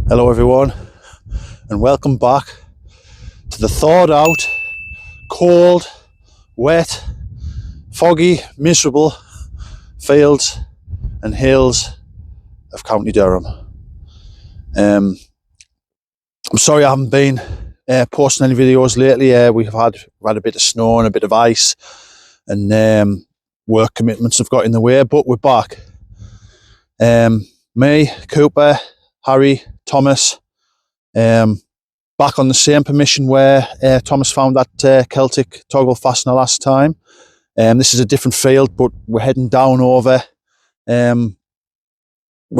Hello everyone and welcome back to the thawed out, cold, wet, foggy, miserable fields and hills of County Durham. I'm sorry I haven't been posting any videos lately. We've had a bit of snow and a bit of ice and work commitments have got in the way, but we're back. Me, Cooper, Harry, Thomas, back on the same permission where Thomas found that Celtic toggle fastener last time. This is a different field, but we're heading down over. We're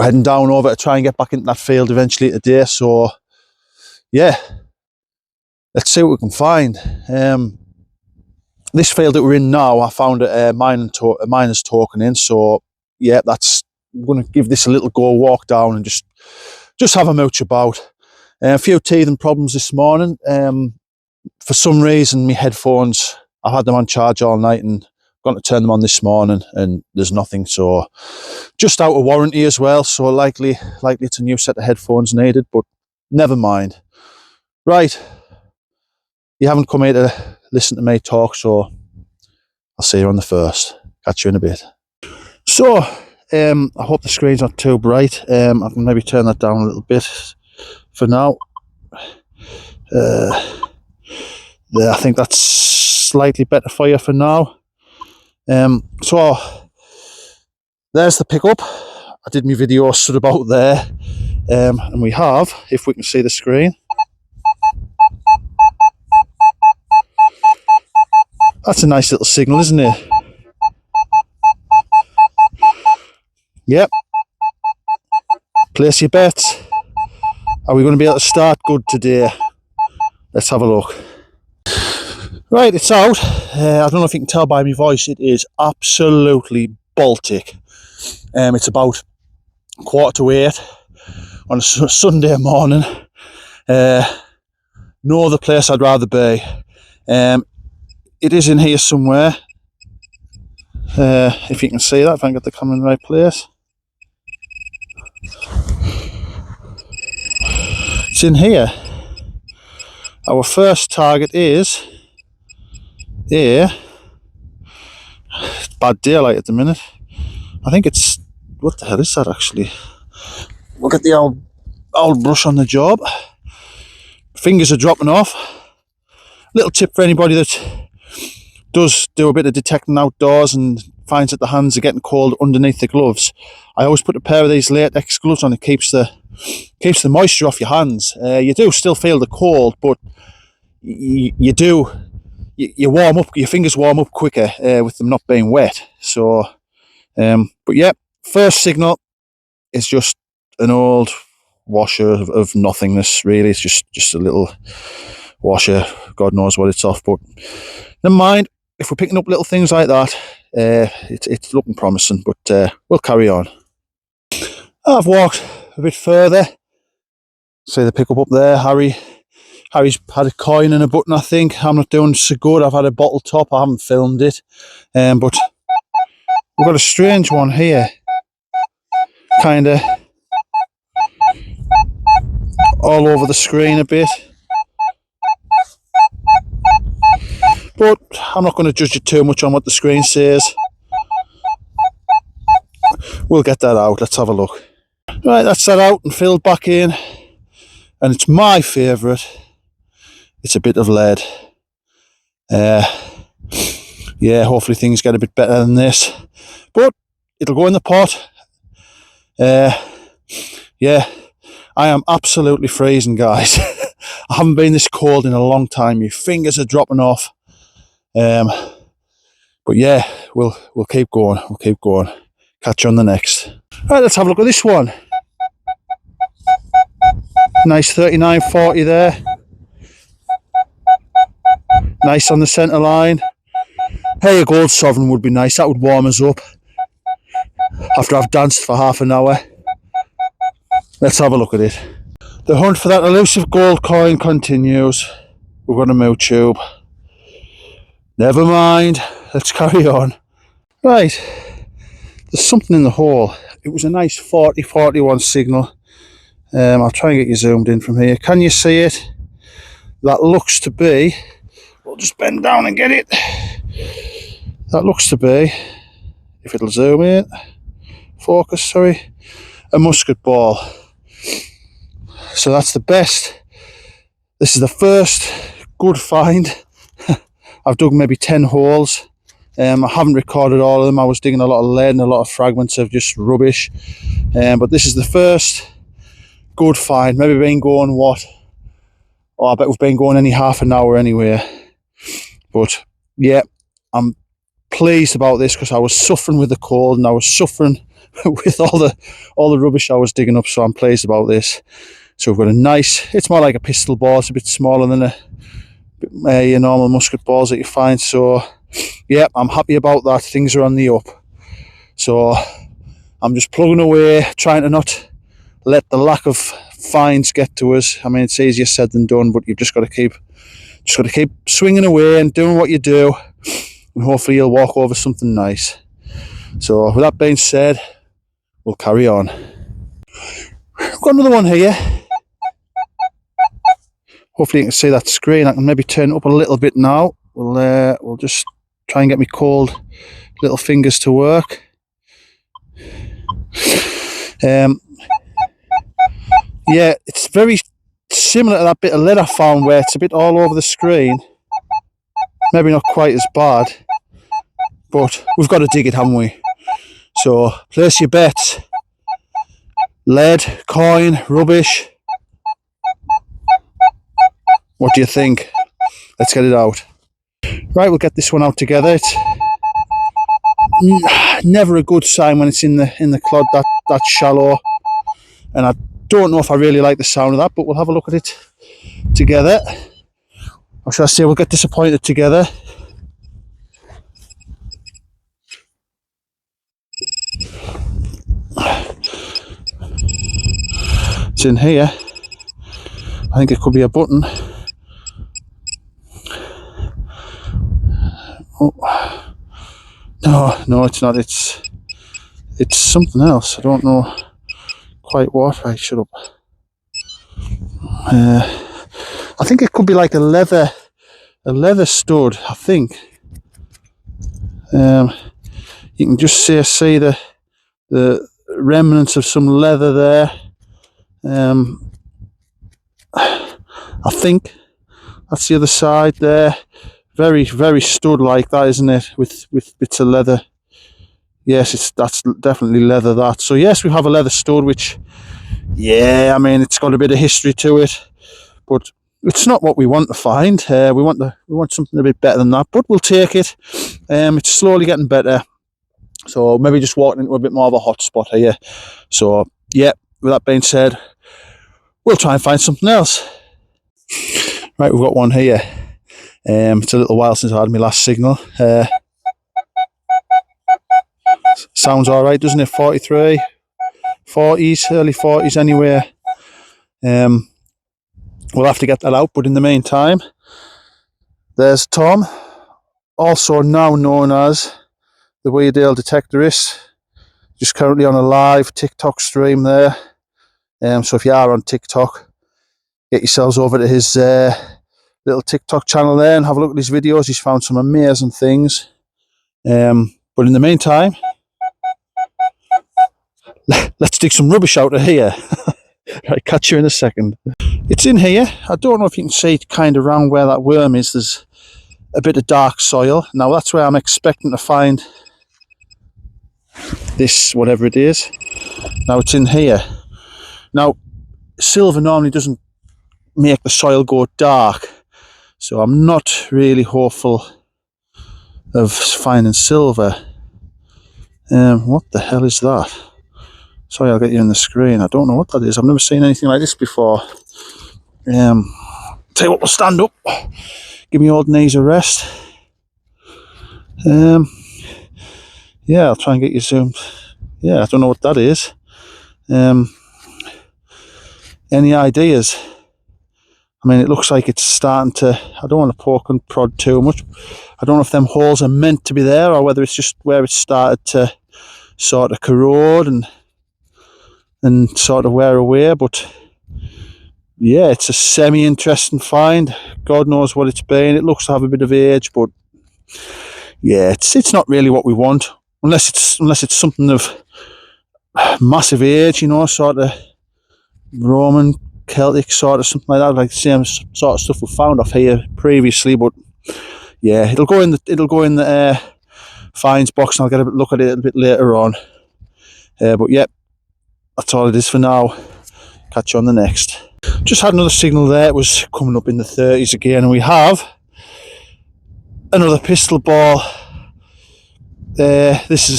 heading down over to try and get back into that field eventually today. So, yeah, let's see what we can find. This field that we're in now, I found a miner's token in. So, yeah, I'm going to give this a little go, walk down and just have a mooch about. A few teething problems this morning. For some reason, my headphones, I had them on charge all night and got to turn them on this morning and there's nothing. So just out of warranty as well. So likely it's a new set of headphones needed, but never mind. Right. You haven't come here to listen to me talk, so I'll see you on the first. Catch you in a bit. So, I hope the screen's not too bright. I can maybe turn that down a little bit for now. I think that's slightly better for you for now. So there's the pickup. I did my video stood about there, and we have, if we can see the screen, that's a nice little signal, isn't it? Yep. Place your bets. Are we going to be able to start good today? Let's have a look. Right, it's out. I don't know if you can tell by my voice, it is absolutely Baltic. It's about 7:45 on a Sunday morning. No other place I'd rather be. It is in here somewhere. If you can see that, if I can get the camera in the right place. It's in here. Our first target is here. Bad daylight at the minute. I think it's, what the hell is that actually? Look at the old brush on the job. Fingers are dropping off. Little tip for anybody that does do a bit of detecting outdoors and finds that the hands are getting cold underneath the gloves. I always put a pair of these latex gloves on. It keeps the moisture off your hands. You do still feel the cold, but you warm up. Your fingers warm up quicker with them not being wet. So, but yeah, first signal is just an old washer of nothingness. Really, it's just a little washer. God knows what it's off, but never mind. If we're picking up little things like that, it's looking promising. But we'll carry on. I've walked a bit further. See the pickup up there. Harry's had a coin and a button, I think. I'm not doing so good. I've had a bottle top. I haven't filmed it. But we've got a strange one here. Kind of all over the screen a bit. But I'm not going to judge it too much on what the screen says. We'll get that out. Let's have a look. Right, that's that out and filled back in. And it's my favourite. It's a bit of lead. Yeah, hopefully things get a bit better than this. But it'll go in the pot. Yeah, I am absolutely freezing, guys. I haven't been this cold in a long time. My fingers are dropping off. But yeah, we'll keep going. We'll keep going. Catch you on the next. Right, let's have a look at this one. Nice 3940 there. Nice on the centre line. Hey, a gold sovereign would be nice. That would warm us up after I've danced for half an hour. Let's have a look at it. The hunt for that elusive gold coin continues. We've got a mooch tube. Never mind. Let's carry on. Right. There's something in the hole. It was a nice 40-41 signal. I'll try and get you zoomed in from here. Can you see it? That looks to be, we'll just bend down and get it. That looks to be, if it'll zoom in, focus, sorry, a musket ball. So that's the best. This is the first good find. I've dug maybe 10 holes. I haven't recorded all of them. I was digging a lot of lead and a lot of fragments of just rubbish. But this is the first good find. Maybe been going what? Oh, I bet we've been going any half an hour anyway. But yeah, I'm pleased about this because I was suffering with the cold and I was suffering with all the rubbish I was digging up. So I'm pleased about this. So we've got a nice, it's more like a pistol ball. It's a bit smaller than your normal musket balls that you find. So yeah, I'm happy about that. Things are on the up. So I'm just plugging away, trying to not let the lack of finds get to us. I mean, it's easier said than done, but you've just got to keep swinging away and doing what you do, and hopefully you'll walk over something nice. So with that being said, we'll carry on. I've got another one here. Hopefully you can see that screen. I can maybe turn it up a little bit now. We'll just try and get my cold little fingers to work. Yeah, it's very similar to that bit of lead I found where it's a bit all over the screen. Maybe not quite as bad, but we've got to dig it, haven't we? So place your bets. Lead, coin, rubbish. What do you think? Let's get it out. Right, we'll get this one out together. It's never a good sign when it's in the clod that shallow, and I don't know if I really like the sound of that, but we'll have a look at it together. Or should I say we'll get disappointed together. It's in here. I think it could be a button. Oh. No, it's not. It's something else. I don't know quite what. Right, shut up. I think it could be like a leather stud. I think. You can just see the remnants of some leather there. I think that's the other side there. Very, very stud like that, isn't it? With bits of leather. Yes, that's definitely leather, that. So yes, we have a leather stud, which, yeah, I mean, it's got a bit of history to it, but it's not what we want to find. We want something a bit better than that, but we'll take it. It's slowly getting better. So maybe just walking into a bit more of a hot spot here. So yeah, with that being said, we'll try and find something else. Right, we've got one here. It's a little while since I had my last signal. Sounds all right, doesn't it? 43, 40s, early 40s anyway. We'll have to get that out, but in the meantime, there's Tom, also now known as the Weardale Detectorist, just currently on a live TikTok stream there. So if you are on TikTok, get yourselves over to his little TikTok channel there and have a look at his videos. He's found some amazing things. But in the meantime, let's dig some rubbish out of here. Right, catch you in a second. It's in here. I don't know if you can see kind of around where that worm is. There's a bit of dark soil. Now that's where I'm expecting to find this, whatever it is. Now it's in here. Now, silver normally doesn't make the soil go dark, so I'm not really hopeful of finding silver. What the hell is that? Sorry, I'll get you on the screen. I don't know what that is. I've never seen anything like this before. Tell you what, we'll stand up. Give me old knees a rest. Yeah, I'll try and get you zoomed. Yeah, I don't know what that is. Any ideas? I mean, it looks like it's starting to, I don't want to poke and prod too much. I don't know if them holes are meant to be there or whether it's just where it started to sort of corrode and sort of wear away, but yeah, it's a semi-interesting find. God knows what it's been. It looks to have a bit of age, but yeah, it's not really what we want, unless it's something of massive age, sort of Roman, Celtic, sort of something like that, like the same sort of stuff we found off here previously. But yeah, it'll go in the finds box, and I'll get a look at it a little bit later on. But yeah, that's all it is for now. Catch you on the next. Just had another signal there. It was coming up in the 30s again, and we have another pistol ball. This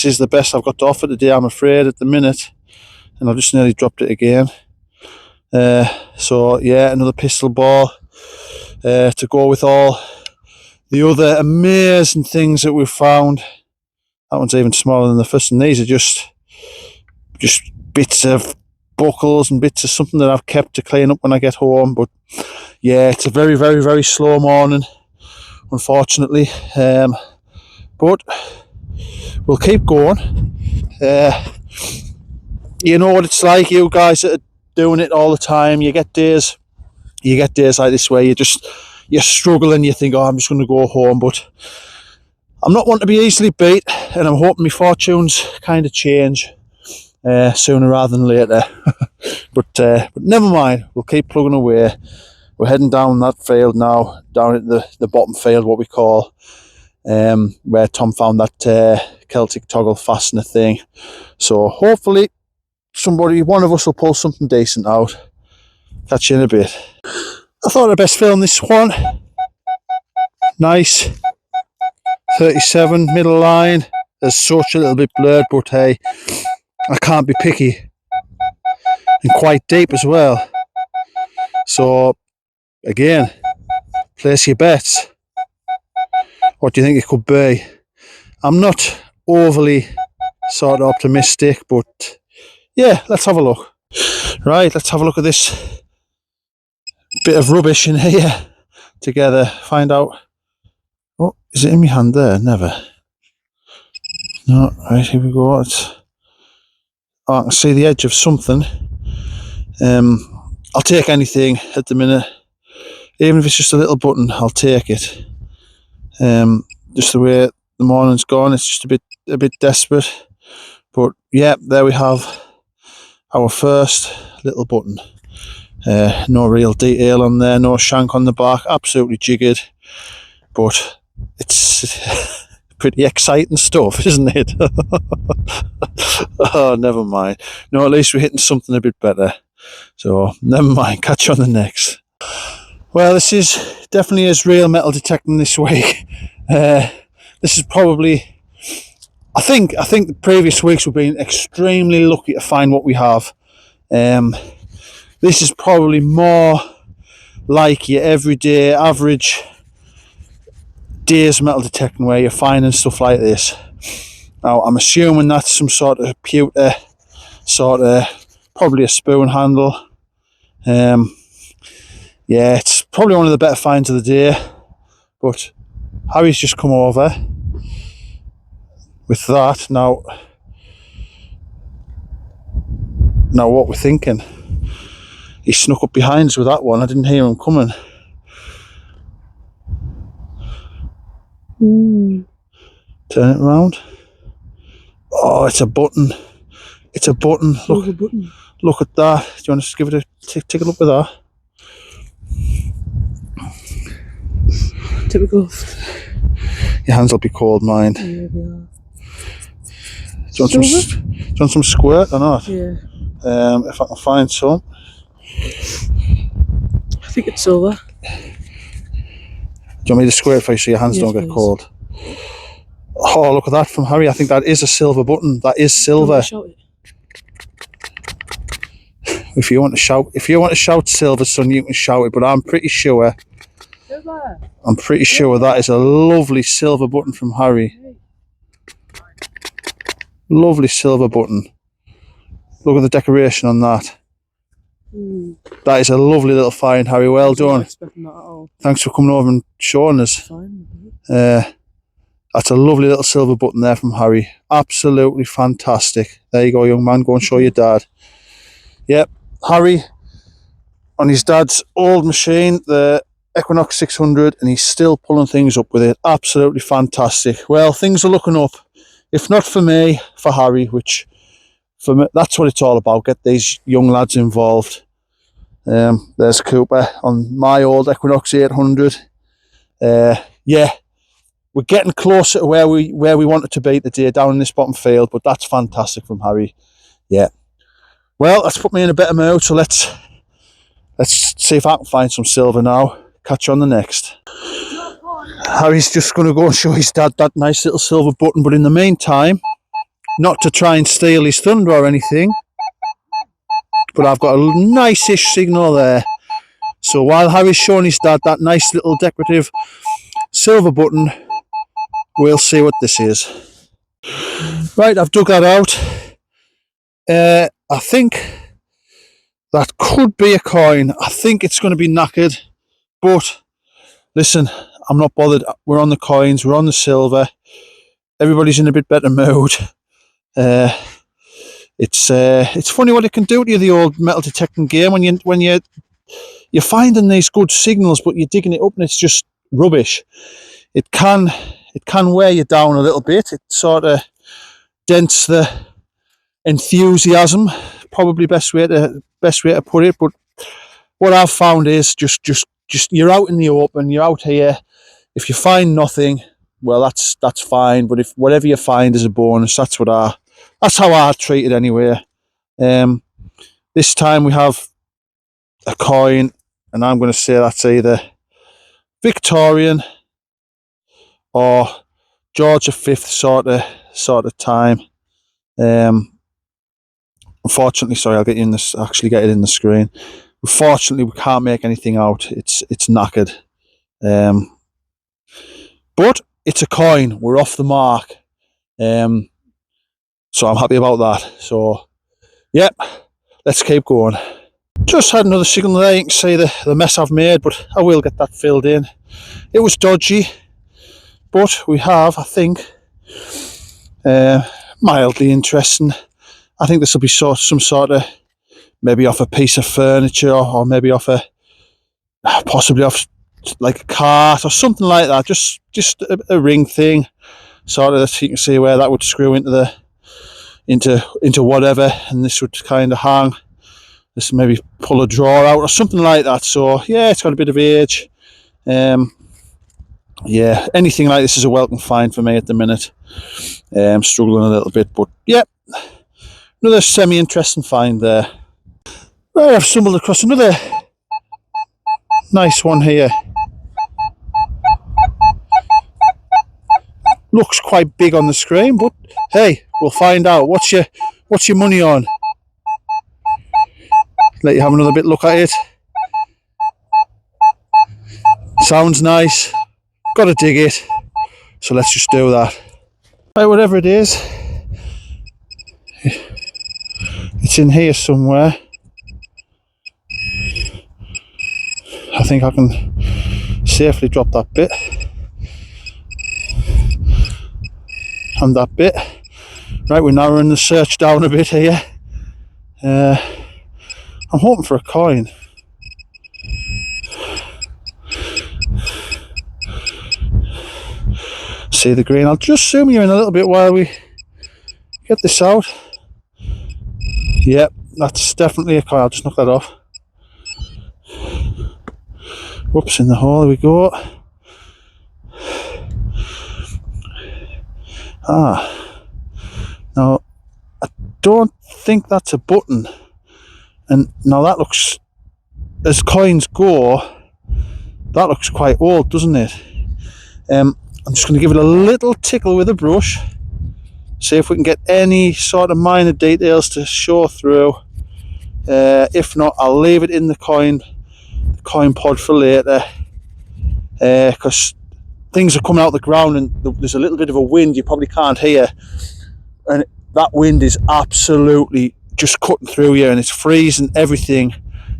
is the best I've got to offer today, I'm afraid, at the minute, and I've just nearly dropped it again. So yeah, another pistol ball to go with all the other amazing things that we've found. That one's even smaller than the first, and these are just bits of buckles and bits of something that I've kept to clean up when I get home. But yeah, it's a very, very, very slow morning, unfortunately. But we'll keep going. You know what it's like, you guys that are doing it all the time. You get days like this where you're struggling. You think, oh, I'm just going to go home. But I'm not one to be easily beat, and I'm hoping my fortunes kind of change sooner rather than later. But never mind, we'll keep plugging away. We're heading down that field now, down at the bottom field, what we call, where Tom found that Celtic toggle fastener thing. So hopefully one of us will pull something decent out. Catch you in a bit. I thought I'd best film this one. Nice 37 middle line. There's such a little bit blurred, but hey, I can't be picky. And quite deep as well. So again, place your bets. What do you think it could be? I'm not overly sort of optimistic, but yeah, let's have a look. Right, let's have a look at this bit of rubbish in here together. Find out. Oh, is it in my hand there? Never. No, right, here we go. Oh, I can see the edge of something. I'll take anything at the minute. Even if it's just a little button, I'll take it. Just the way the morning's gone, it's just a bit desperate. But yeah, there we have our first little button. No real detail on there, no shank on the back, absolutely jiggered. But it's pretty exciting stuff, isn't it? Oh, never mind. No, at least we're hitting something a bit better. So never mind, catch you on the next. Well, this is definitely as real metal detecting this week. This is probably, I think the previous weeks we've been extremely lucky to find what we have. This is probably more like your everyday average day's metal detecting where you're finding stuff like this. Now I'm assuming that's some sort of pewter, probably a spoon handle. Yeah, it's probably one of the better finds of the day. But Harry's just come over with that. Now what we're thinking. He snuck up behind us with that one. I didn't hear him coming. Turn it around. Oh, it's a button. It's a button. Look at that. Do you want to just give it take a look at that? Typical. Your hands will be cold, mine. Yeah, they are. Do you want some squirt or not? Yeah. If I can find some. I think it's silver. Do you want me to squirt for you so your hands don't get cold? Oh, look at that from Harry. I think that is a silver button. That is silver. If you want to shout silver, son, you can shout it. But I'm pretty sure. That is a lovely silver button from Harry. Lovely silver button. Look at the decoration on that. That is a lovely little find, Harry. Well done. Thanks for coming over and showing us. That's a lovely little silver button there from Harry. Absolutely fantastic. There you go, young man. Go and show your dad. Yep, Harry, on his dad's old machine, the Equinox 600, and he's still pulling things up with it. Absolutely fantastic. Well, things are looking up. If not for me, for Harry, which for me, that's what it's all about. Get these young lads involved. There's Cooper on my old Equinox 800. Yeah, we're getting closer to where we wanted to be today, down in this bottom field, but that's fantastic from Harry. Yeah. Well, that's put me in a better mood, so let's see if I can find some silver now. Catch you on the next. Harry's just going to go and show his dad that nice little silver button, but in the meantime, not to try and steal his thunder or anything, but I've got a nice-ish signal there. So while Harry's showing his dad that nice little decorative silver button, we'll see what this is. Right, I've dug that out. I think that could be a coin. I think it's going to be knackered, but listen, I'm not bothered. We're on the coins, we're on the silver. Everybody's in a bit better mood. It's funny what it can do to you, the old metal detecting game, when you're finding these good signals, but you're digging it up and it's just rubbish. It can wear you down a little bit. It sort of dents the enthusiasm, probably best way to put it. But what I've found is just you're out in the open, you're out here. If you find nothing, well, that's fine. But if whatever you find is a bonus, that's how I treat it anyway. This time we have a coin, and I'm going to say that's either Victorian or George V sort of time. Unfortunately, sorry, I'll get you in this. Actually, get it in the screen. Unfortunately, we can't make anything out. It's knackered. But it's a coin. We're off the mark. So I'm happy about that. So, yeah, let's keep going. Just had another signal there. You can see the mess I've made, but I will get that filled in. It was dodgy, but we have, I think, mildly interesting. I think this will be some sort of, maybe off a piece of furniture, or maybe possibly off like a cart or something like that. Just a ring thing, sort of, that you can see where that would screw into whatever, and this would kind of hang. This maybe pull a drawer out or something like that. So yeah, it's got a bit of age. Yeah, anything like this is a welcome find for me at the minute. I'm struggling a little bit, but yeah, another semi-interesting find there. Right, I've stumbled across another nice one here. Looks quite big on the screen, but hey, we'll find out. What's your money on? Let you have another bit look at it. Sounds nice. Got to dig it. So let's just do that. Right, whatever it is, it's in here somewhere. I think I can safely drop that bit. And that bit. Right, we're narrowing the search down a bit here. I'm hoping for a coin. See the green. I'll just zoom you in a little bit while we get this out. Yep, that's definitely a coin. I'll just knock that off. Whoops, in the hole. There we go. Now I don't think that's a button, and now that looks, as coins go, that looks quite old, doesn't it? I'm just going to give it a little tickle with a brush, see if we can get any sort of minor details to show through. If not, I'll leave it in the coin pod for later, because things are coming out of the ground and there's a little bit of a wind you probably can't hear, and that wind is absolutely just cutting through you, and it's freezing everything.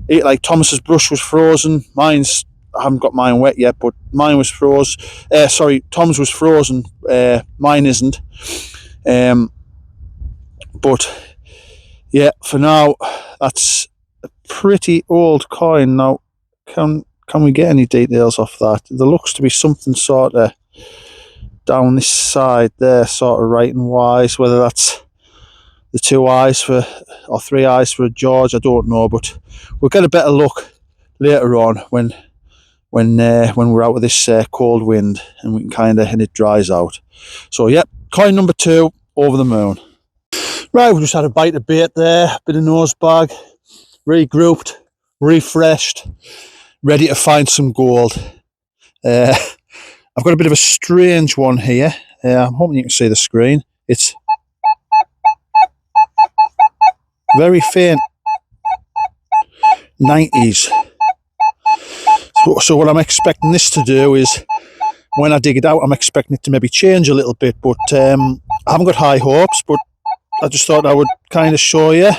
Like Thomas's brush was frozen. I haven't got mine wet yet, but mine was froze. Tom's was frozen. Mine isn't. But yeah, for now, that's pretty old coin. Now, can we get any details off that? There looks to be something sort of down this side there, sort of writing wise. Whether that's the 2 eyes for, or 3 eyes for a George, I don't know. But we'll get a better look later on when we're out of this cold wind and we can and it dries out. So yep, coin number 2 over the moon. Right, we just had a bite of bait there, bit of nose bag, regrouped, refreshed, ready to find some gold. I've got a bit of a strange one here. I'm hoping you can see the screen. It's very faint 90s. So what I'm expecting this to do is, when I dig it out, I'm expecting it to maybe change a little bit, but I haven't got high hopes, but I just thought I would kind of show you.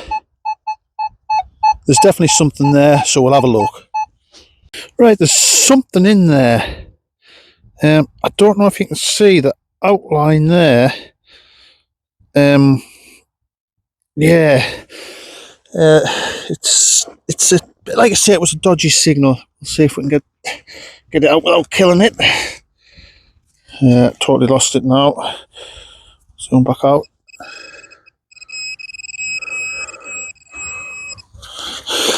There's definitely something there, so we'll have a look. Right, there's something in there. I don't know if you can see the outline there. Yeah, it's a, like I say, it was a dodgy signal. We'll see if we can get it out without killing it. Totally lost it now. Zoom back out.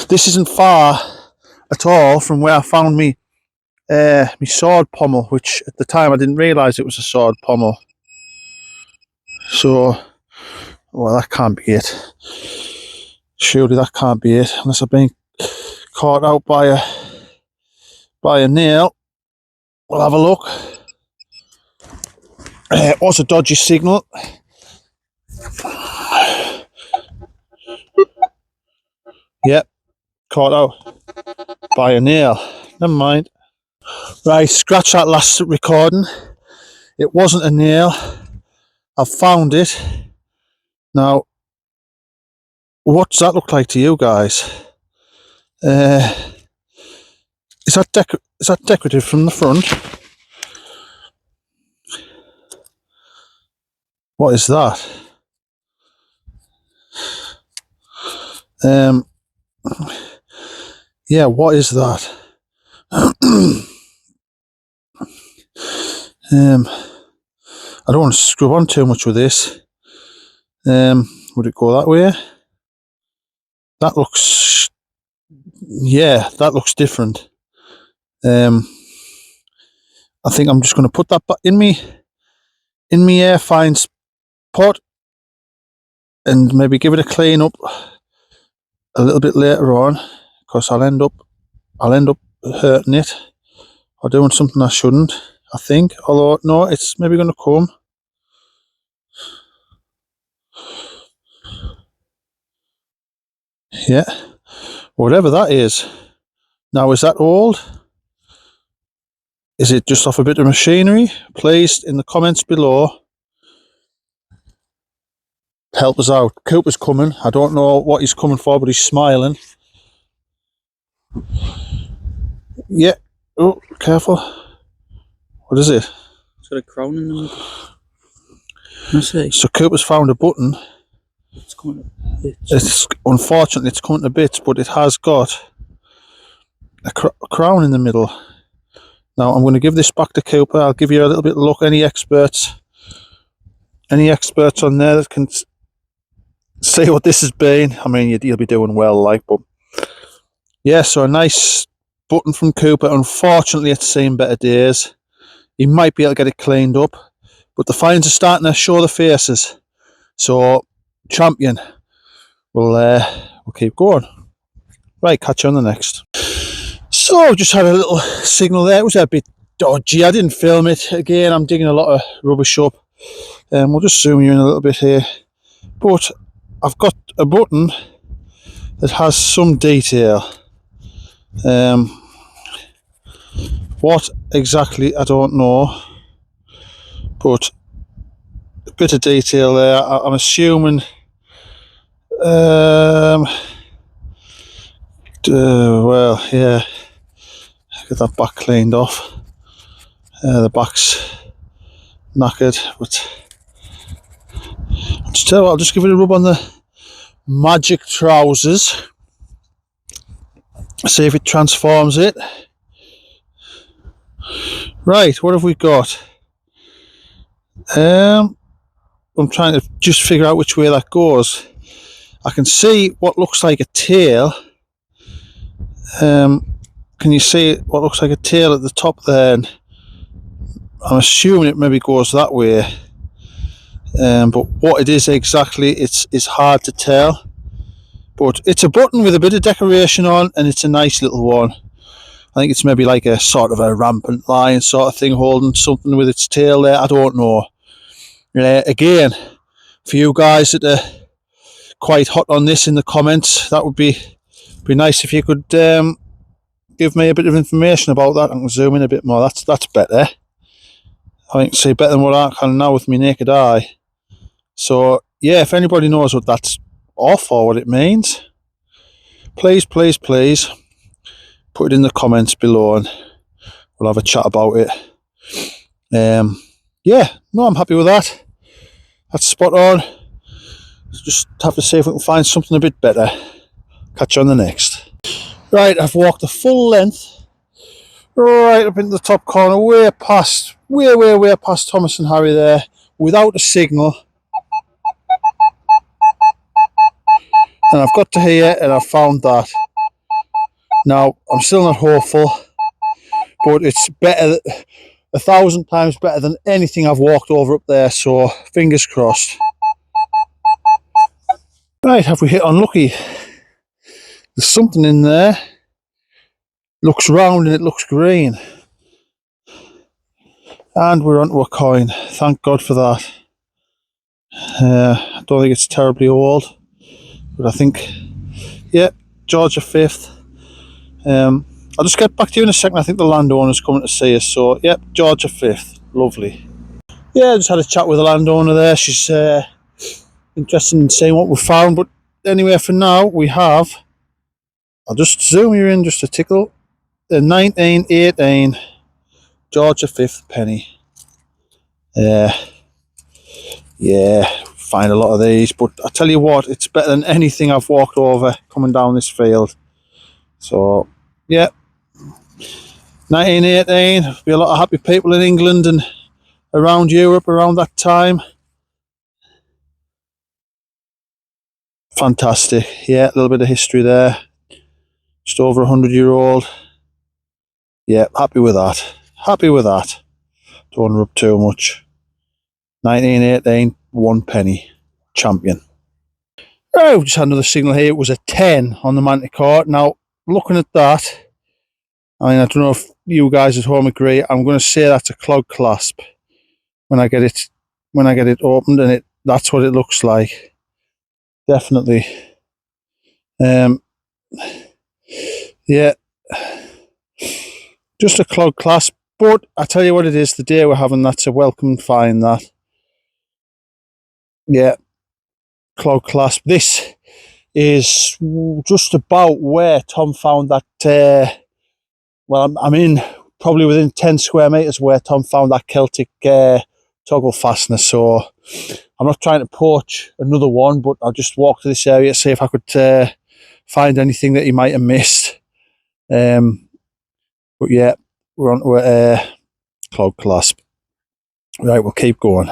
This isn't far at all from where I found me sword pommel, which at the time I didn't realise it was a sword pommel. So, well, that can't be it. Surely that can't be it, unless I've been caught out by a nail. We'll have a look. It was a dodgy signal. Yep, caught out by a nail. Never mind. Right, scratch that last recording. It wasn't a nail. I've found it. Now, what does that look like to you guys? Is that decorative from the front? What is that? Yeah, what is that? I don't want to scrub on too much with this. Would it go that way? That looks, yeah, that looks different. I think I'm just going to put that back in me air fine pot and maybe give it a clean up a little bit later on, because I'll end up hurting it or doing something I shouldn't, I think. Although no, it's maybe going to come. Yeah, whatever that is. Now, is that old? Is it just off a bit of machinery? Please, in the comments below, help us out. Cooper's coming. I don't know what he's coming for, but he's smiling. Yeah. Oh, careful. What is it? It's got a crown in the middle. Let's see. So Cooper's found a button. It's coming to bits. Unfortunately, it's coming to bits, but it has got a crown in the middle. Now, I'm going to give this back to Cooper. I'll give you a little bit of look. Any experts on there that can say what this has been? I mean, you'll be doing well, like, but yeah, so a nice button from Cooper. Unfortunately, it's seen better days. He might be able to get it cleaned up, but the fines are starting to show the faces. So, champion, we'll keep going. Right, catch you on the next. So, I've just had a little signal there. It was a bit dodgy. I didn't film it. Again, I'm digging a lot of rubbish up. We'll just zoom you in a little bit here. But I've got a button that has some detail. What exactly, I don't know. But a bit of detail there. I'm assuming well, yeah, get that back cleaned off. The back's knackered, but I'll just give it a rub on the magic trousers. See if it transforms it. Right, what have we got? I'm trying to just figure out which way that goes. I can see what looks like a tail. Can you see what looks like a tail at the top there? And I'm assuming it maybe goes that way. But what it is exactly, it's hard to tell. But it's a button with a bit of decoration on, and it's a nice little one. I think it's maybe like a sort of a rampant lion sort of thing holding something with its tail there. I don't know. Again, for you guys that are quite hot on this in the comments, that would be nice if you could give me a bit of information about that. I can zoom in a bit more. That's better. I can see better than what I can now with my naked eye. So yeah, if anybody knows what that's off or what it means, please put it in the comments below and we'll have a chat about it. Yeah, no, I'm happy with that. That's spot on. Just have to see if we can find something a bit better. Catch you on the next. Right, I've walked the full length right up into the top corner, way past Thomas and Harry there, without a signal. And I've got to here and I've found that. Now, I'm still not hopeful, but it's better, 1,000 times better than anything I've walked over up there, so fingers crossed. Right, have we hit unlucky? There's something in there. Looks round and it looks green. And we're onto a coin. Thank God for that. I don't think it's terribly old, but I think, yeah, George V. I'll just get back to you in a second. I think the landowner's coming to see us, so yep, George V. Lovely. Yeah, I just had a chat with the landowner there. She's interested in seeing what we found, but anyway, for now we have, I'll just zoom you in just a tickle, the 1918 George V penny. Yeah, find a lot of these, but I tell you what, it's better than anything I've walked over coming down this field. So yeah, 1918, there'll be a lot of happy people in England and around Europe around that time. Fantastic. Yeah, a little bit of history there. Just over 100-year-old. Yeah, happy with that. Happy with that. Don't want to rub too much. 1918, 1 penny. Champion. Oh, just had another signal here. It was a 10 on the Manticore. Now, looking at that, I mean, I don't know if you guys at home agree. I'm going to say that's a clog clasp when I get it opened, and that's what it looks like. Definitely. Yeah, just a clog clasp, but I tell you what it is, the day we're having, that's a welcome find, that. Yeah, clog clasp. This is just about where Tom found that, well, I'm in probably within 10 square metres where Tom found that Celtic toggle fastener, so I'm not trying to poach another one, but I'll just walk to this area to see if I could find anything that he might have missed. But yeah, we're on to a clog clasp. Right, we'll keep going.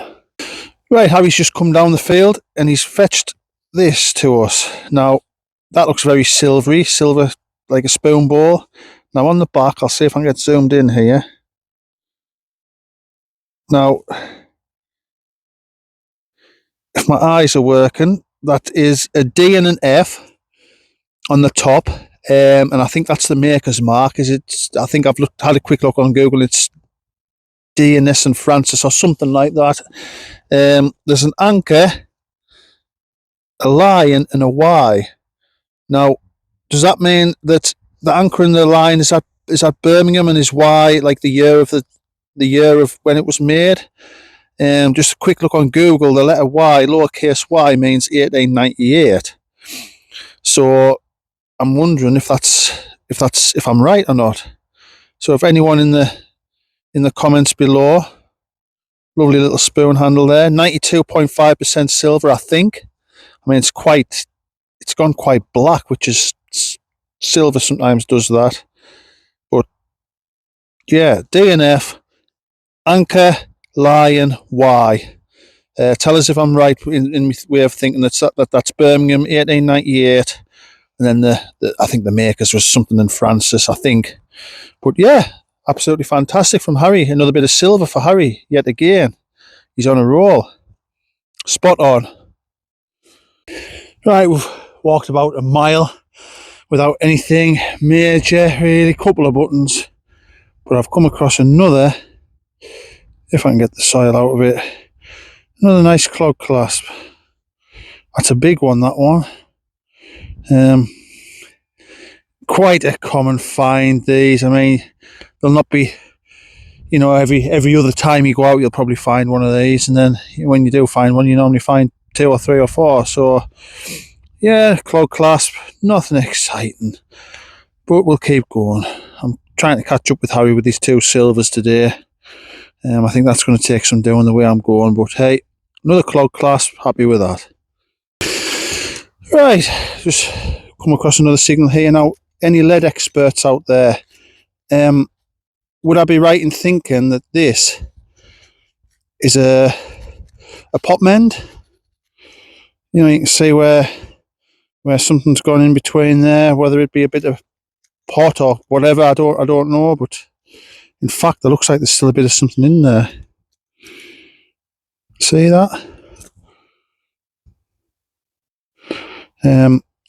Right, Harry's just come down the field and he's fetched this to us. Now, that looks very silvery, silver like a spoon bowl. Now on the back, I'll see if I can get zoomed in here. Now, if my eyes are working, that is a D and an F on the top. And I think that's the maker's mark. I think I've had a quick look on Google. It's D&S and Francis or something like that. There's an anchor, a lion, and a Y. Now, does that mean that the anchor and the lion is that Birmingham, and is Y like the year of when it was made? Just a quick look on Google. The letter Y, lowercase y, means 1898. So I'm wondering if I'm right or not. So if anyone in the comments below, lovely little spoon handle there, 92.5% silver, I think. I mean, it's gone quite black, which is silver sometimes does that. But yeah, DNF, Anchor, Lion, Y. Tell us if I'm right in my way of thinking. That's Birmingham, 1898. And then I think the makers was something in Francis, I think. But yeah, absolutely fantastic from Harry. Another bit of silver for Harry yet again. He's on a roll. Spot on. Right, we've walked about a mile without anything major, really. Couple of buttons. But I've come across another, if I can get the soil out of it, another nice clog clasp. That's a big one, that one. Quite a common find, these. I mean, they'll not be, every other time you go out, you'll probably find one of these. And then when you do find one, you normally find 2 or 3 or 4. So, yeah, clog clasp, nothing exciting. But we'll keep going. I'm trying to catch up with Harry with these 2 silvers today. I think that's going to take some doing the way I'm going. But hey, another clog clasp, happy with that. Right, just come across another signal here now. Any lead experts out there, would I be right in thinking that this is a pot mend? You can see where something's gone in between there, whether it be a bit of pot or whatever, I don't know, but in fact it looks like there's still a bit of something in there. See that?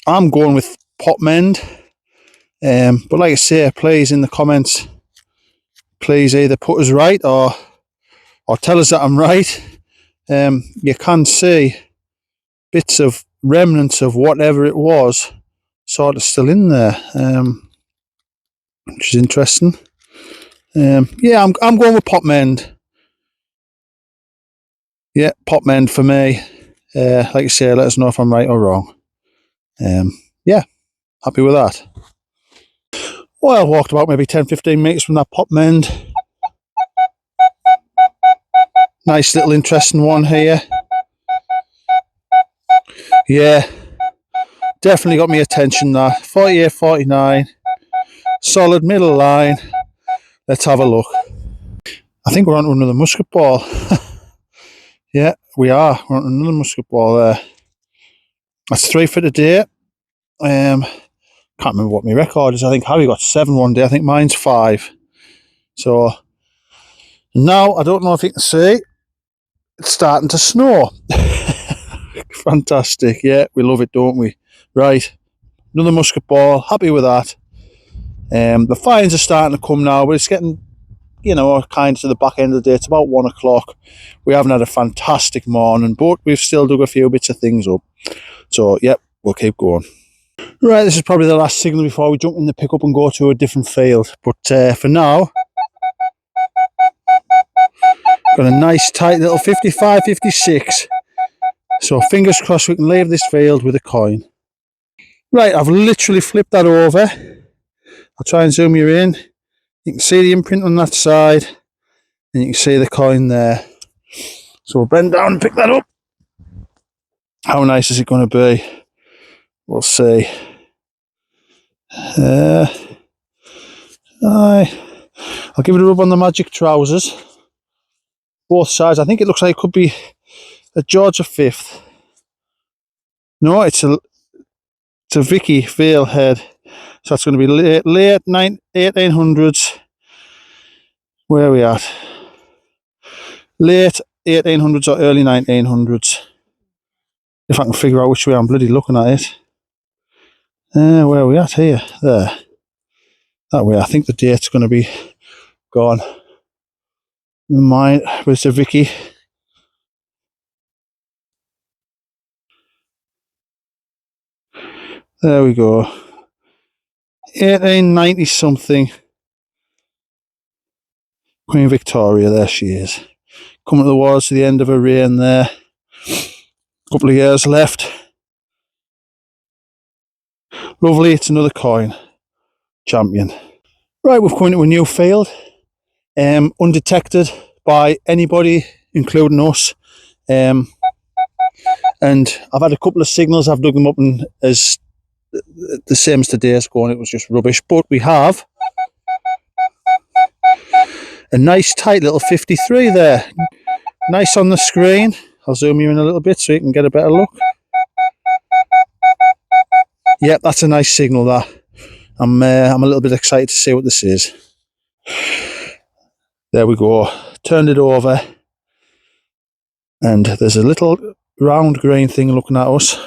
I'm going with pot mend, but like I say, please in the comments, please either put us right or tell us that I'm right. You can see bits of remnants of whatever it was sort of still in there, which is interesting. Yeah, I'm going with pot mend. Yeah, pot mend for me. Like I say, let us know if I'm right or wrong. Yeah, happy with that. Well, I walked about maybe 10-15 metres from that pot mend. Nice little interesting one here. Yeah, definitely got my attention that. 48-49, solid middle line. Let's have a look. I think we're on to another musket ball. Yeah, we are. We're on to another musket ball there. That's 3 for today. Can't remember what my record is. I think Harry got 7 one day. I think mine's 5. So now I don't know if you can see, it's starting to snow. Fantastic. Yeah, we love it, don't we? Right, another musket ball. Happy with that. The fines are starting to come now, but it's getting, kind of to the back end of the day. It's about 1 o'clock. We haven't had a fantastic morning, but we've still dug a few bits of things up. So, yep, we'll keep going. Right, this is probably the last signal before we jump in the pickup and go to a different field. But for now, got a nice tight little 55-56. So fingers crossed we can leave this field with a coin. Right, I've literally flipped that over. I'll try and zoom you in. You can see the imprint on that side, and you can see the coin there. So we'll bend down and pick that up. How nice is it going to be? We'll see. I'll give it a rub on the magic trousers. Both sides. I think it looks like it could be a George V. No, it's a Vicky Vale head. So that's going to be late 1800s. Where are we at? Late 1800s or early 1900s. If I can figure out which way I'm bloody looking at it. Where are we at here? There. That way. I think the date's going to be gone. Never mind. But it's a Vicky. There we go. 1890 something. Queen Victoria, there she is. Coming towards the end of her reign there. Couple of years left. Lovely, it's another coin. Champion. Right, we've come into a new field. Undetected by anybody, including us. And I've had a couple of signals, I've dug them up and as the same as today's going, it was just rubbish. But we have a nice tight little 53 there. Nice on the screen. I'll zoom you in a little bit so you can get a better look. Yep, that's a nice signal, that. I'm a little bit excited to see what this is. There we go. Turned it over. And there's a little round green thing looking at us.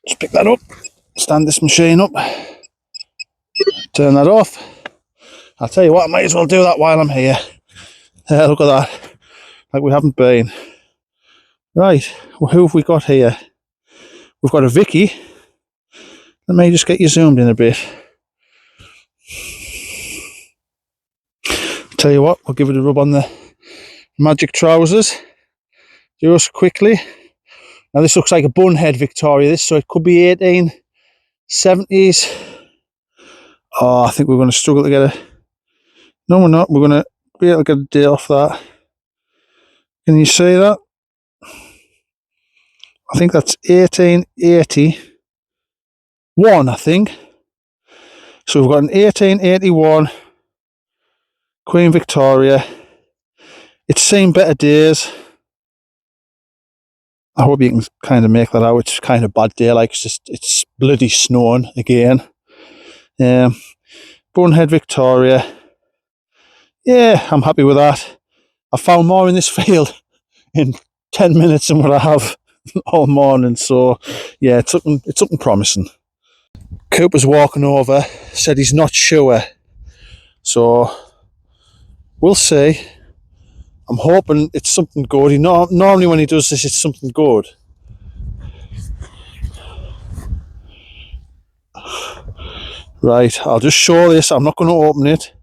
Just pick that up. Stand this machine up. Turn that off. I'll tell you what, I might as well do that while I'm here. Look at that. Like we haven't been. Right, well, who have we got here? We've got a Vicky. Let me just get you zoomed in a bit. Tell you what, we'll give it a rub on the magic trousers. Just quickly. Now this looks like a bunhead Victoria, this, so it could be 1870s. Oh, I think we're going to struggle to get a... No, we're not. We're going to be able to get a deal off that. Can you see that? I think that's 1881, I think. So we've got an 1881 Queen Victoria. It's seen better days. I hope you can kind of make that out. It's kind of bad day, like it's bloody snowing again. Bunhead Victoria. Yeah, I'm happy with that. I found more in this field in 10 minutes than what I have all morning. So yeah, it's looking promising. Cooper's walking over, said he's not sure. So we'll see. I'm hoping it's something good. Normally when he does this, it's something good. Right, I'll just show this. I'm not going to open it,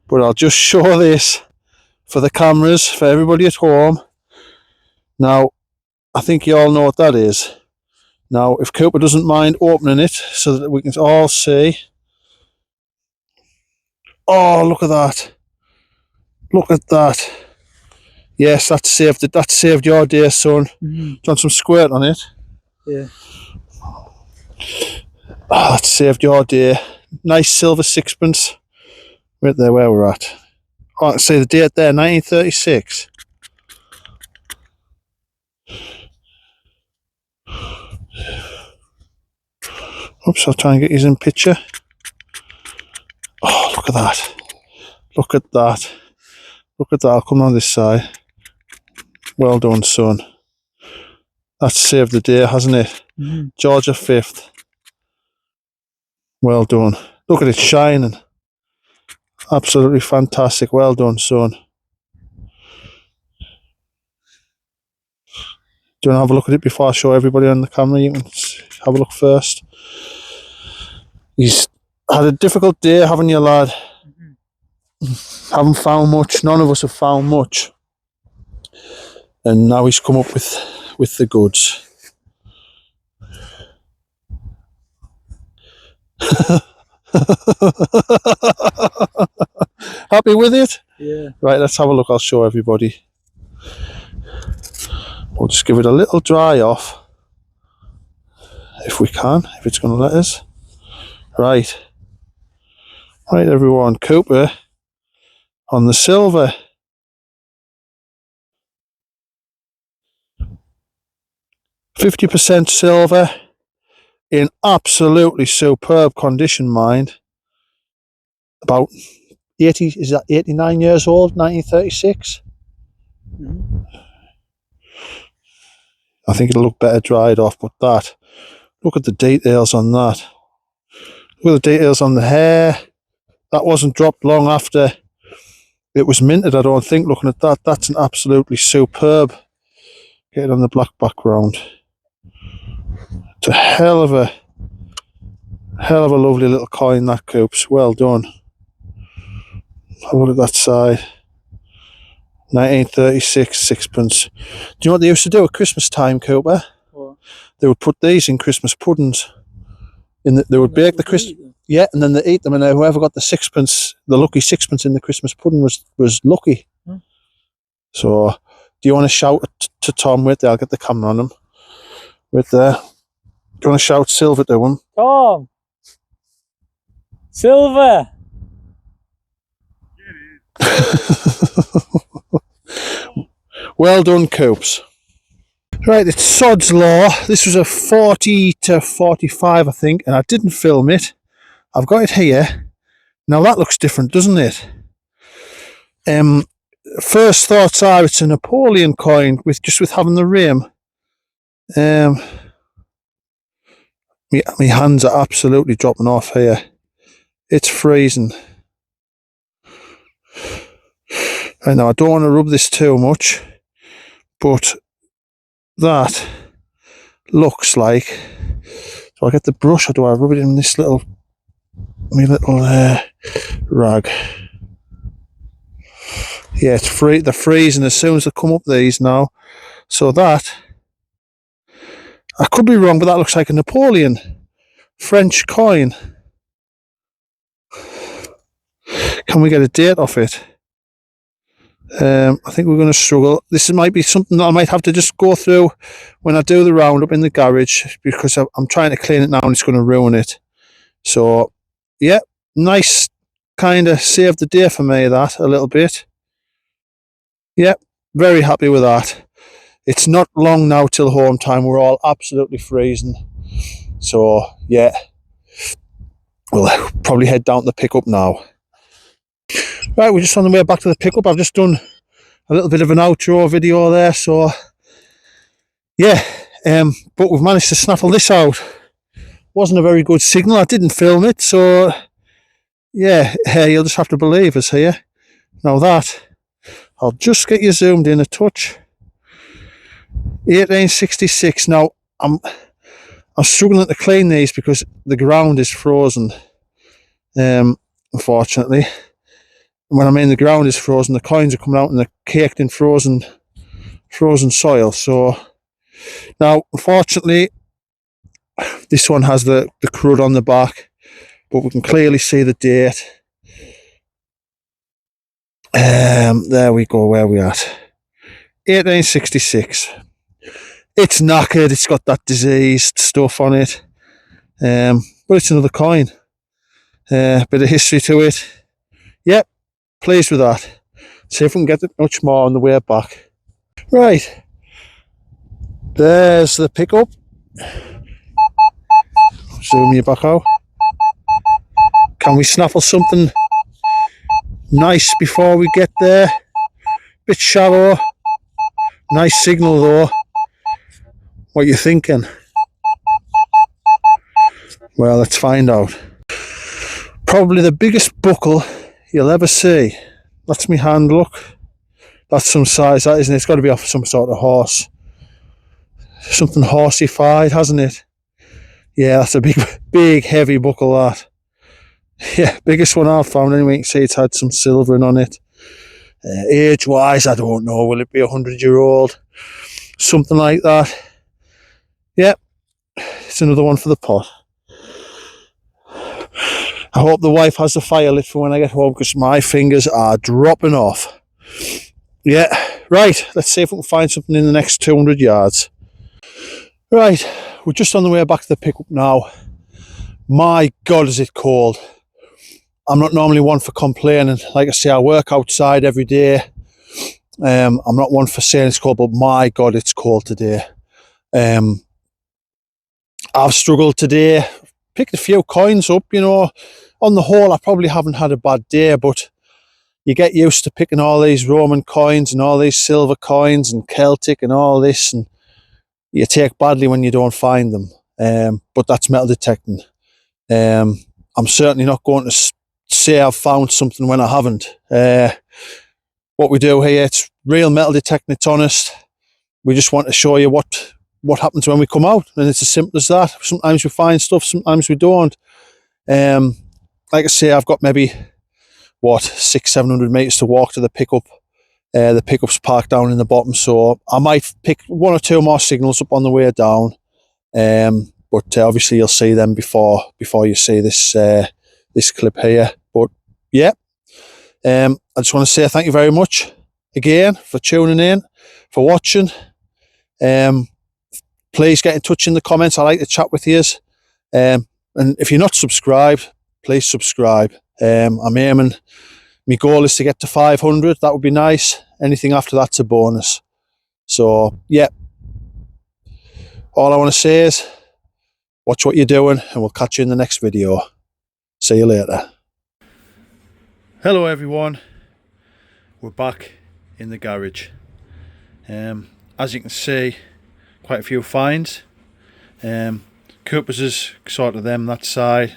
but I'll just show this for the cameras, for everybody at home. Now, I think you all know what that is. Now, if Cooper doesn't mind opening it so that we can all see. Oh, look at that. Look at that. Yes, that saved your day, son. Do you want some squirt on it? Yeah. Oh, that saved your day. Nice silver sixpence. Right there where we're at. Oh, I can see the date there, 1936. Oops, I'll try and get you in picture. Oh, look at that. Look at that. Look at that. I'll come on this side. Well done, son. That's saved the day, hasn't it? Georgia 5th. Well done. Look at it shining. Absolutely fantastic. Well done, son. Do you want to have a look at it before I show everybody on the camera? You can have a look first. He's had a difficult day, haven't you, lad? Haven't found much. None of us have found much. And now he's come up with the goods. Happy with it? Yeah. Right, let's have a look. I'll show everybody. We'll just give it a little dry off. If we can, if it's going to let us. Right. Right, everyone. Cooper on the silver. %50 silver in absolutely superb condition, mind. About 80, is that 89 years old, 1936? I think it'll look better dried off, but that, look at the details on that. Look at the details on the hair. That wasn't dropped long after it was minted, I don't think. Looking at that, that's an absolutely superb. Get it on the black background. It's a hell of a lovely little coin, that, Coops. Well done. Have a look at that side. 1936 sixpence. Do you know what they used to do at Christmas time, Cooper? What? They would put these in Christmas puddings. They would bake the Christmas, yeah, and then they eat them, and whoever got the sixpence, the lucky sixpence in the Christmas pudding was lucky. So, do you want to shout to Tom? Wait there, I'll get the camera on him. Right there. you want to shout Silver to him? Tom! Silver! Well done, Coops. Right, it's Sod's Law. This was a 40 to 45, I think, and I didn't film it. I've got it here. Now that looks different, doesn't it? First thoughts are it's a Napoleon coin with having the rim. My hands are absolutely dropping off here. It's freezing. I know I don't want to rub this too much, but that looks like. Do I get the brush or do I rub it in this little rag? Yeah, it's free. They're freezing as soon as they come up these now. So that, I could be wrong, but that looks like a Napoleon French coin. Can we get a date off it? I think we're going to struggle. This might be something that I might have to just go through when I do the roundup in the garage, because I'm trying to clean it now and it's going to ruin it. So, yeah, nice kind of saved the day for me, that, a little bit. Yeah, very happy with that. It's not long now till home time. We're all absolutely freezing. So, yeah, we'll probably head down to the pickup now. Right, we're just on the way back to the pickup. I've just done a little bit of an outro video there, so yeah, but we've managed to snaffle this out. Wasn't a very good signal. I didn't film it, so yeah, you'll just have to believe us here. Now that, I'll just get you zoomed in a touch. 1866. Now I'm struggling to clean these because the ground is frozen. Unfortunately, when I mean the ground is frozen, the coins are coming out and they're caked in frozen soil. So now, unfortunately, this one has the crud on the back, but we can clearly see the date. There we go, where we at. 1866. It's knackered, it's got that diseased stuff on it. But it's another coin. Bit of history to it. Yep, pleased with that. See if we can get much more on the way back. Right. There's the pickup. Zoom you back out. Can we snaffle something nice before we get there? Bit shallow. Nice signal though. What you thinking? Well, let's find out. Probably the biggest buckle you'll ever see. That's my hand, look. That's some size, that, isn't it? It's got to be off some sort of horse. Something horseified, hasn't it? Yeah, that's a big heavy buckle, that. Yeah, biggest one I've found anyway. You can see it's had some silvering on it. Age-wise, I don't know. Will it be 100-year-old? Something like that. Yep, it's another one for the pot. I hope the wife has the fire lit for when I get home, because my fingers are dropping off. Yeah, right, let's see if we can find something in the next 200 yards. Right, we're just on the way back to the pickup now. My God, is it cold. I'm not normally one for complaining. Like I say, I work outside every day. I'm not one for saying it's cold, but my God, it's cold today. I've struggled today. Picked a few coins up, you know. On the whole, I probably haven't had a bad day, but you get used to picking all these Roman coins and all these silver coins and Celtic and all this, and you take badly when you don't find them. But that's metal detecting. I'm certainly not going to say I've found something when I haven't. What we do here, it's real metal detecting, it's honest. We just want to show you what happens when we come out, and it's as simple as that. Sometimes we find stuff, sometimes we don't. Like I say, I've got maybe 600-700 meters to walk to the pickup. The pickup's parked down in the bottom, so I might pick one or two more signals up on the way down. But obviously you'll see them before you see this this clip here. But yeah, I just want to say thank you very much again for tuning in, for watching. please get in touch in the comments. I like to chat with you. And if you're not subscribed, please subscribe. I'm aiming, my goal is to get to 500. That would be nice. Anything after that's a bonus. So yeah, all I want to say is watch what you're doing, and we'll catch you in the next video. See you later. Hello everyone, we're back in the garage. As you can see, quite a few finds. Cooper's is sort of them that side,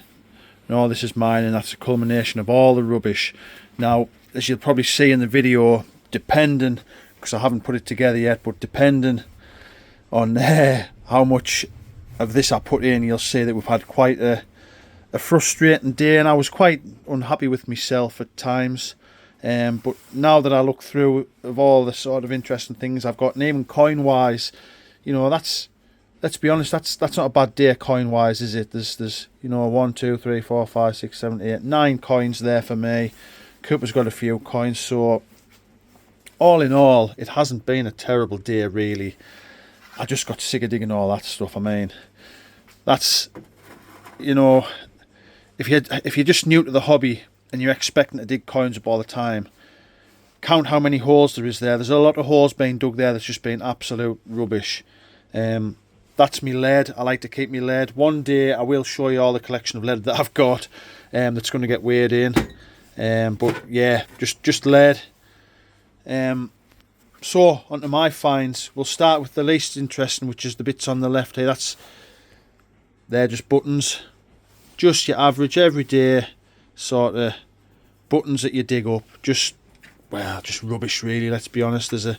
and all this is mine, and that's a culmination of all the rubbish. Now, as you'll probably see in the video, depending, because I haven't put it together yet, but depending on how much of this I put in, you'll see that we've had quite a frustrating day, and I was quite unhappy with myself at times. But now that I look through of all the sort of interesting things I've got, and even coin wise, you know, let's be honest, that's not a bad day coin wise, is it? There's you know, 1 2 3 4 5 6 7 8 9 coins there for me. Cooper's got a few coins, so all in all, it hasn't been a terrible day really. I just got sick of digging all that stuff. I mean, that's, you know, if you're just new to the hobby and you're expecting to dig coins up all the time, count how many holes there is there. There's a lot of holes being dug there that's just been absolute rubbish. That's me lead. I like to keep me lead. One day I will show you all the collection of lead that I've got, that's going to get weighed in. But yeah, just lead. So onto my finds. We'll start with the least interesting, which is the bits on the left here. They're just buttons, just your average everyday sort of buttons that you dig up. Just rubbish really, let's be honest. There's a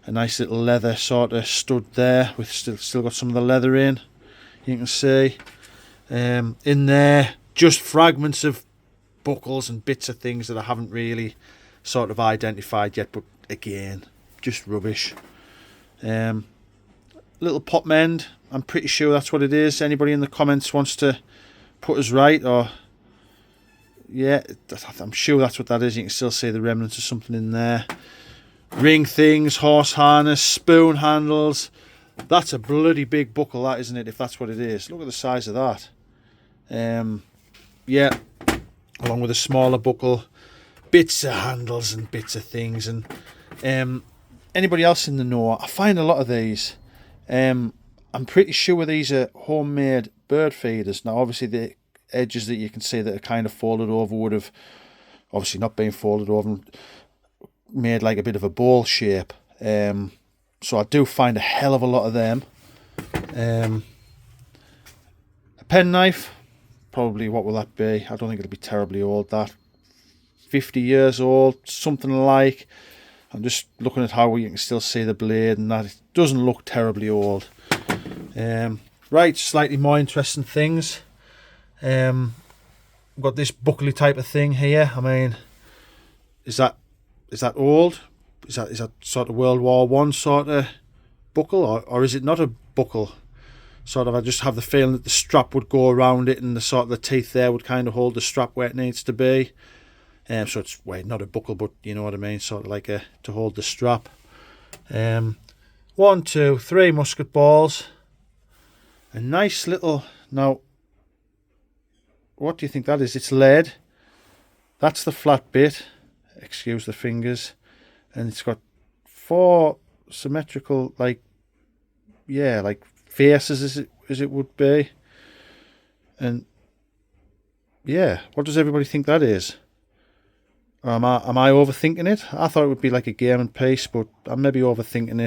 nice little leather sort of stud there with still got some of the leather in, you can see. In there, just fragments of buckles and bits of things that I haven't really sort of identified yet, but again, just rubbish. Little pop mend, I'm pretty sure that's what it is. Anybody in the comments wants to put us right, or yeah, I'm sure that's what that is. You can still see the remnants of something in there. Ring things, horse harness, spoon handles. That's a bloody big buckle, that, isn't it, if that's what it is. Look at the size of that. Yeah, along with a smaller buckle, bits of handles and bits of things. And anybody else in the know, I find a lot of these. I'm pretty sure these are homemade bird feeders. Now obviously the edges that you can see that are kind of folded over would have obviously not been folded over and made like a bit of a bowl shape. So I do find a hell of a lot of them. A penknife, probably, what will that be? I don't think it'll be terribly old, that 50 years old, something like. I'm just looking at how you can still see the blade and that. It doesn't look terribly old. Right, slightly more interesting things. We've got this buckley type of thing here. I mean, is that old? Is that sort of World War One sort of buckle, or is it not a buckle? Sort of, I just have the feeling that the strap would go around it, and the sort of the teeth there would kind of hold the strap where it needs to be. So it's, well, not a buckle, but you know what I mean, sort of like to hold the strap. 1 2 3 musket balls. A nice little, now, what do you think that is? It's lead. That's the flat bit. Excuse the fingers. And it's got 4 symmetrical, like faces as it would be. And yeah, what does everybody think that is? Or am I overthinking it? I thought it would be like a gaming piece, but I'm maybe overthinking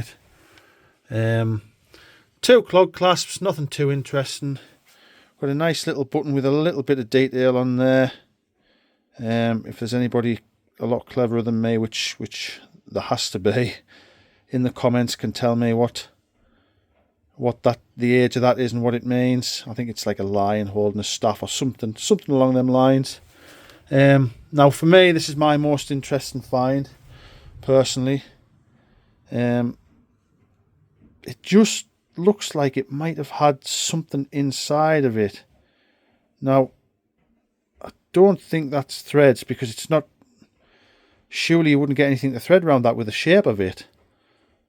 it. 2 clog clasps, nothing too interesting. Got a nice little button with a little bit of detail on there. If there's anybody a lot cleverer than me, which there has to be, in the comments can tell me what the age of that is and what it means. I think it's like a lion holding a staff or something along them lines. Now for me, this is my most interesting find, personally. It just looks like it might have had something inside of it. Now, I don't think that's threads, because it's not. Surely you wouldn't get anything to thread around that with the shape of it.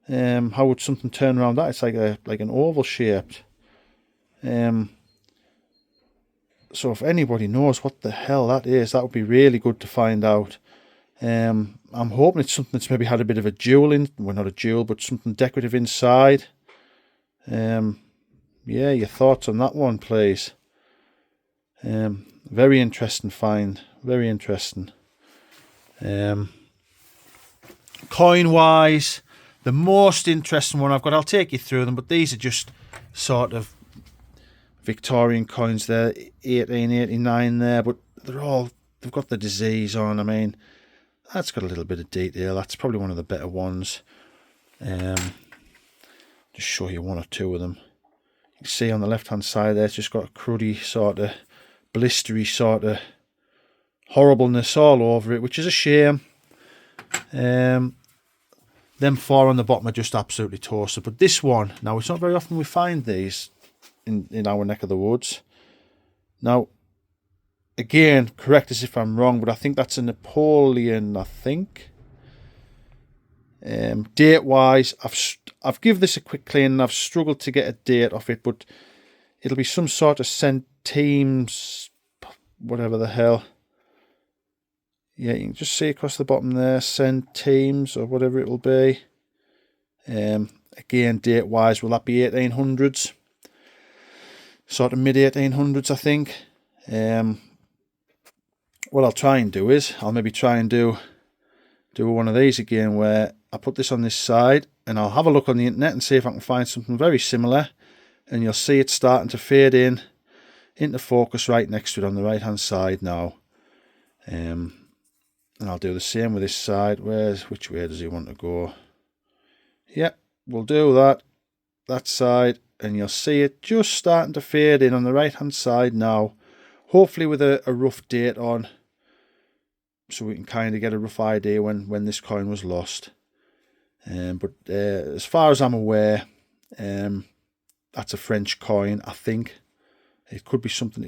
How would something turn around that? It's like an oval shaped. So if anybody knows what the hell that is, that would be really good to find out. I'm hoping it's something that's maybe had a bit of a jewel in, well, not a jewel, but something decorative inside. Yeah, your thoughts on that one, please. Very interesting find, very interesting. Coin wise, the most interesting one I've got, I'll take you through them, but these are just sort of Victorian coins there, 1889 there, but they've got the disease on. I mean, that's got a little bit of detail. That's probably one of the better ones. Just show you one or two of them. You can see on the left hand side there, it's just got a cruddy sort of blistery sort of horribleness all over it, which is a shame. Them four on the bottom are just absolutely toasted, but this one, now it's not very often we find these in our neck of the woods. Now, again, correct us if I'm wrong, but I think that's a Napoleon, I think. Date wise, I've given this a quick clean and I've struggled to get a date off it, but it'll be some sort of centimes, whatever the hell. Yeah, you can just see across the bottom there, centimes or whatever it will be. Again, date wise, will that be 1800s? Sort of mid 1800s, I think. What I'll try and do is, I'll maybe try and do one of these again where I put this on this side and I'll have a look on the internet and see if I can find something very similar, and you'll see it starting to fade in into focus right next to it on the right hand side now. And I'll do the same with this side. Which way does he want to go? Yep, we'll do that side, and you'll see it just starting to fade in on the right hand side now, hopefully with a rough date on, so we can kind of get a rough idea when this coin was lost. But as far as I'm aware, that's a French coin, I think. It could be something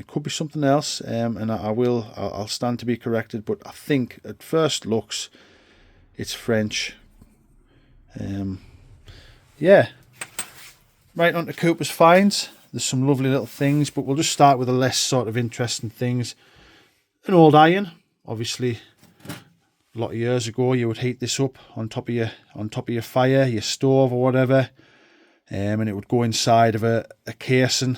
else, and I'll stand to be corrected, but I think at first looks it's French. Yeah, right on to Cooper's finds. There's some lovely little things, but we'll just start with the less sort of interesting things. An old iron, obviously. A lot of years ago, you would heat this up on top of your fire, your stove or whatever, and it would go inside of a casing,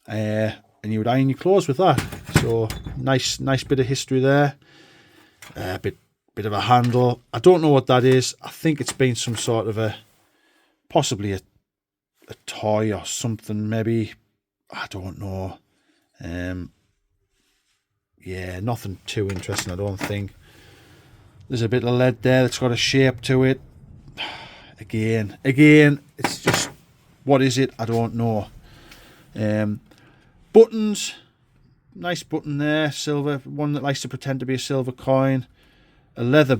and you would iron your clothes with that. So nice bit of history there. A bit of a handle. I don't know what that is. I think it's been some sort of possibly a toy or something, maybe. I don't know. Yeah, nothing too interesting, I don't think. There's a bit of lead there that's got a shape to it. Again, it's just, what is it? I don't know. Buttons, nice button there, silver, one that likes to pretend to be a silver coin. A leather,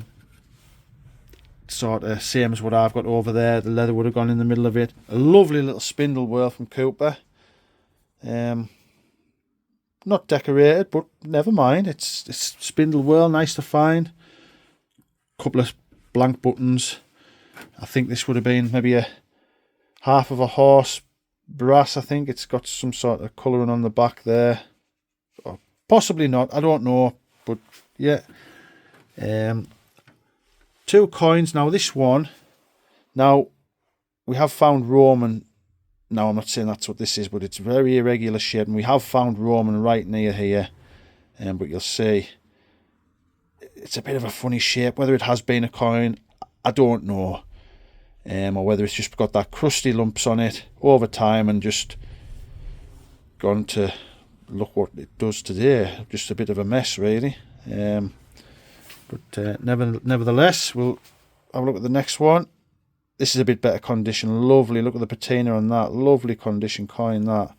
sort of same as what I've got over there. The leather would have gone in the middle of it. A lovely little spindle whorl from Cooper. Not decorated, but never mind. It's spindle whorl, nice to find. Couple of blank buttons. I think this would have been maybe a half of a horse brass. I think it's got some sort of colouring on the back there, or possibly not, I don't know, but yeah. Two coins. Now this one, now we have found Roman. Now I'm not saying that's what this is, but it's very irregular shape, and we have found Roman right near here, but you'll see it's a bit of a funny shape. Whether it has been a coin, I don't know, or whether it's just got that crusty lumps on it over time and just gone to look what it does today. Just a bit of a mess, really. But nevertheless, we'll have a look at the next one. This is a bit better condition. Lovely. Look at the patina on that. Lovely condition coin, that.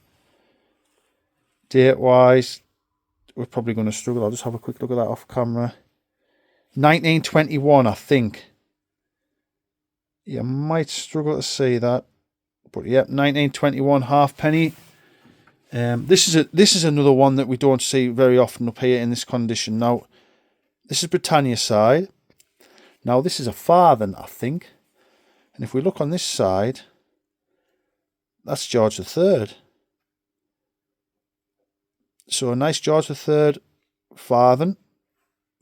Date wise, we're probably going to struggle. I'll just have a quick look at that off camera. 1921, I think. You might struggle to see that, but yep, 1921 halfpenny. This is another one that we don't see very often up here in this condition. Now, this is Britannia side. Now, this is a farthing, I think. And if we look on this side, that's George III. So a nice George III farthing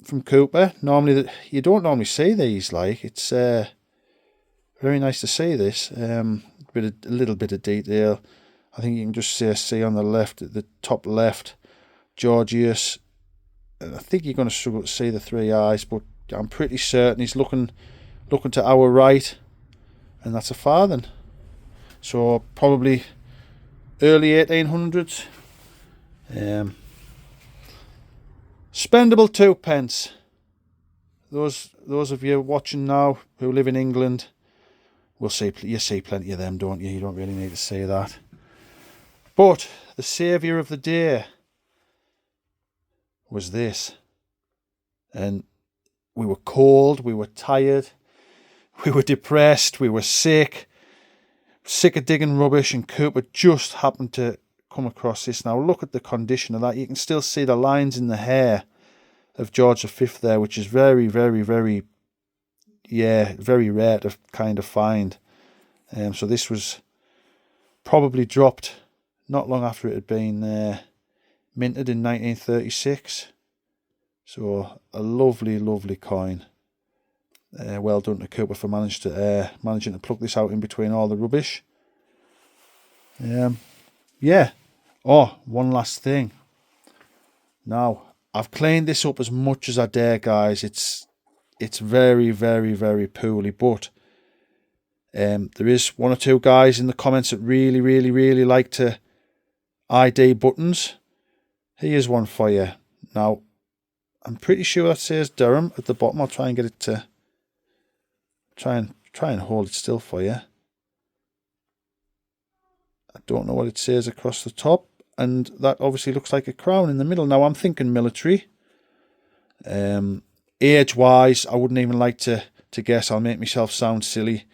from Cooper. Normally, you don't normally see these. Like, it's very nice to see this. A little bit of detail. I think you can just see on the left, at the top left, Georgius. I think you're going to struggle to see the three eyes, but I'm pretty certain he's looking to our right, and that's a farthing. So probably early 1800s. Spendable 2p. Those of you watching now who live in England will see, you see plenty of them, don't you? You don't really need to say that. But the saviour of the day was this. And we were cold, we were tired, we were depressed, we were sick of digging rubbish, and Cooper just happened to come across this. Now look at the condition of that. You can still see the lines in the hair of George V there, which is very, very, very, very rare to kind of find. So this was probably dropped not long after it had been minted in 1936. So a lovely, lovely coin. Well done to Cooper for managing to pluck this out in between all the rubbish. Yeah. Oh, one last thing. Now, I've cleaned this up as much as I dare, guys. It's very, very, very poorly, but there is one or two guys in the comments that really, really, really like to ID buttons. Here's one for you. Now, I'm pretty sure that says Durham at the bottom. I'll try and get it to try and hold it still for you. I don't know what it says across the top, and that obviously looks like a crown in the middle. Now I'm thinking military. Age wise, I wouldn't even like to guess. I'll make myself sound silly.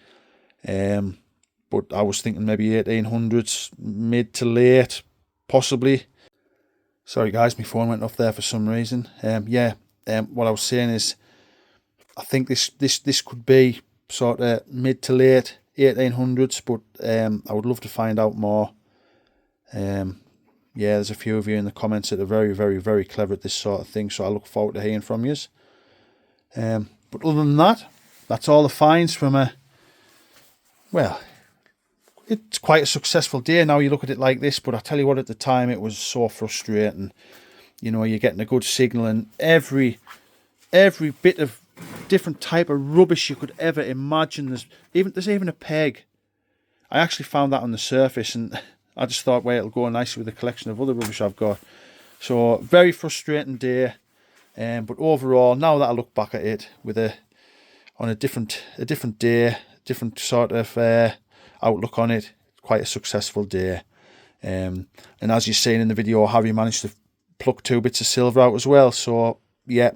But I was thinking maybe 1800s, mid to late, possibly. Sorry guys, my phone went off there for some reason. What I was saying is, I think this could be sort of mid to late 1800s, but I would love to find out more. There's a few of you in the comments that are very, very, very clever at this sort of thing, so I look forward to hearing from you. But other than that, that's all the finds from it's quite a successful day now you look at it like this, but I tell you what, at the time it was so frustrating. You know, you're getting a good signal, and every bit of different type of rubbish you could ever imagine. There's even a peg. I actually found that on the surface, and I just thought, well, it'll go nicely with the collection of other rubbish I've got. So very frustrating day. But overall, now that I look back at it on a different day, different sort of outlook on it, quite a successful day. And as you've seen in the video, Harry managed to pluck 2 bits of silver out as well. So yeah,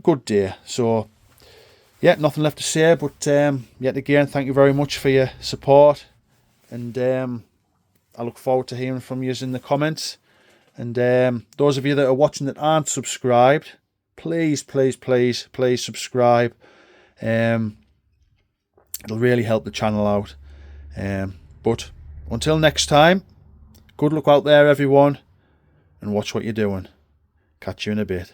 good day. So yeah, nothing left to say, but yet again, thank you very much for your support, and I look forward to hearing from you in the comments. And those of you that are watching that aren't subscribed, please subscribe. It'll really help the channel out. But until next time, good luck out there everyone, and watch what you're doing. Catch you in a bit.